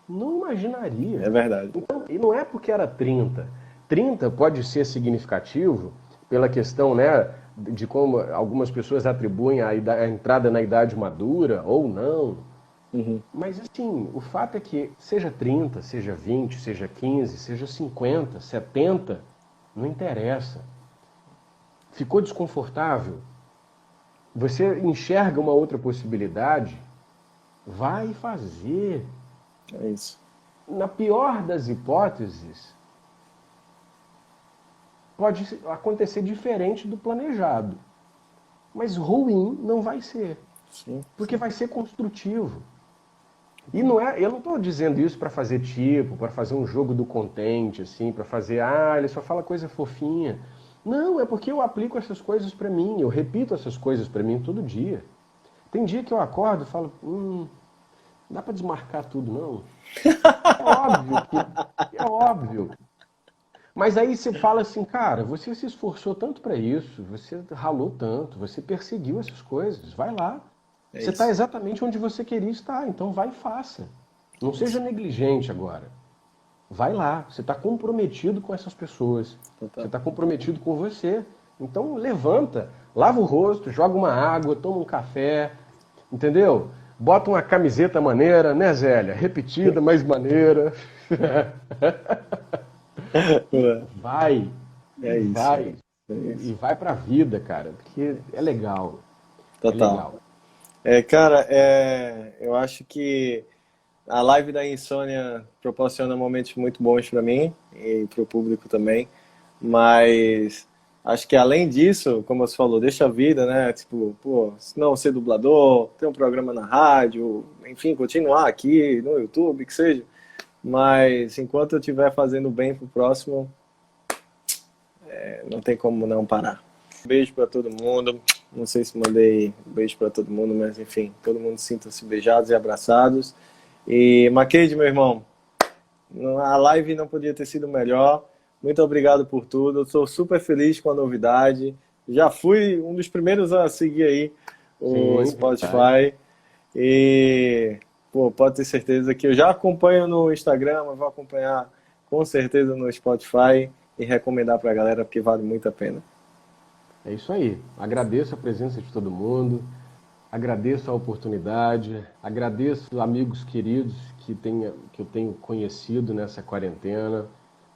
[SPEAKER 2] Não imaginaria.
[SPEAKER 1] É verdade.
[SPEAKER 2] Então, e não é porque era 30. 30 pode ser significativo pela questão, né, de como algumas pessoas atribuem a entrada na idade madura ou não.
[SPEAKER 1] Uhum.
[SPEAKER 2] Mas assim, o fato é que seja 30, seja 20, seja 15, seja 50, 70, não interessa. Ficou desconfortável? Você enxerga uma outra possibilidade? Vai fazer.
[SPEAKER 1] É isso.
[SPEAKER 2] Na pior das hipóteses, pode acontecer diferente do planejado. Mas ruim não vai ser,
[SPEAKER 1] Sim,
[SPEAKER 2] porque vai ser construtivo. E não é, eu não estou dizendo isso para fazer tipo, para fazer um jogo do contente, assim, para fazer, ele só fala coisa fofinha. Não, é porque eu aplico essas coisas para mim, eu repito essas coisas para mim todo dia. Tem dia que eu acordo e falo, não dá para desmarcar tudo, não. É óbvio é óbvio. Mas aí você fala assim, cara, você se esforçou tanto para isso, você ralou tanto, você perseguiu essas coisas, vai lá.
[SPEAKER 1] é
[SPEAKER 2] Você está
[SPEAKER 1] isso.
[SPEAKER 2] exatamente onde você queria estar, então vai e faça. Não
[SPEAKER 1] É
[SPEAKER 2] seja
[SPEAKER 1] isso.
[SPEAKER 2] negligente agora. Vai lá, você está comprometido com essas pessoas, você
[SPEAKER 1] Total.
[SPEAKER 2] está comprometido com você. Então levanta, lava o rosto, joga uma água, toma um café, entendeu? Bota uma camiseta maneira, né, Zélia? Repetida, mas maneira. E vai, e
[SPEAKER 1] É isso.
[SPEAKER 2] vai,
[SPEAKER 1] É
[SPEAKER 2] e
[SPEAKER 1] isso.
[SPEAKER 2] vai pra vida, cara, porque é legal, é
[SPEAKER 1] Total.
[SPEAKER 2] legal.
[SPEAKER 1] Cara, eu acho que a live da Insônia proporciona momentos muito bons para mim e para o público também, mas acho que além disso, como você falou, deixa a vida, né? Tipo, pô, se não ser dublador, ter um programa na rádio, enfim, continuar aqui no YouTube, que seja. Mas enquanto eu estiver fazendo bem pro próximo, não tem como não parar. Beijo para todo mundo. Não sei se mandei um beijo para todo mundo, mas enfim, todo mundo sinta-se beijados e abraçados. E Mackenzie, meu irmão, a live não podia ter sido melhor. Muito obrigado por tudo. Eu sou super feliz com a novidade. Já fui um dos primeiros a seguir aí o
[SPEAKER 2] Sim,
[SPEAKER 1] Spotify.
[SPEAKER 2] verdade.
[SPEAKER 1] E pô, pode ter certeza que eu já acompanho no Instagram, mas vou acompanhar com certeza no Spotify e recomendar para a galera porque vale muito a pena.
[SPEAKER 2] É isso aí. Agradeço a presença de todo mundo, agradeço a oportunidade, agradeço amigos queridos que eu tenho conhecido nessa quarentena.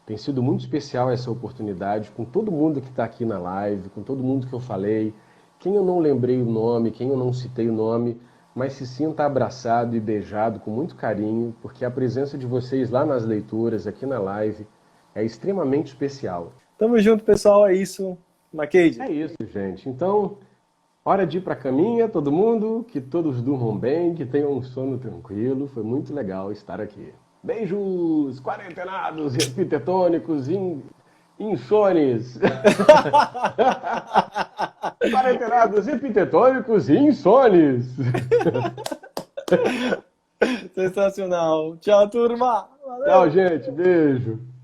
[SPEAKER 2] Tem sido muito especial essa oportunidade com todo mundo que está aqui na live, com todo mundo que eu falei. Quem eu não lembrei o nome, quem eu não citei o nome, mas se sinta abraçado e beijado com muito carinho, porque a presença de vocês lá nas leituras, aqui na live, é extremamente especial.
[SPEAKER 1] Tamo junto, pessoal. É isso. Mackenzie.
[SPEAKER 2] É isso, gente. Então, hora de ir para a caminha, todo mundo, que todos durmam bem, que tenham um sono tranquilo. Foi muito legal estar aqui. Beijos, quarentenados, epitetônicos, insones. Quarentenados, epitetônicos e insones.
[SPEAKER 1] Sensacional. Tchau, turma. Valeu.
[SPEAKER 2] Tchau, gente. Beijo.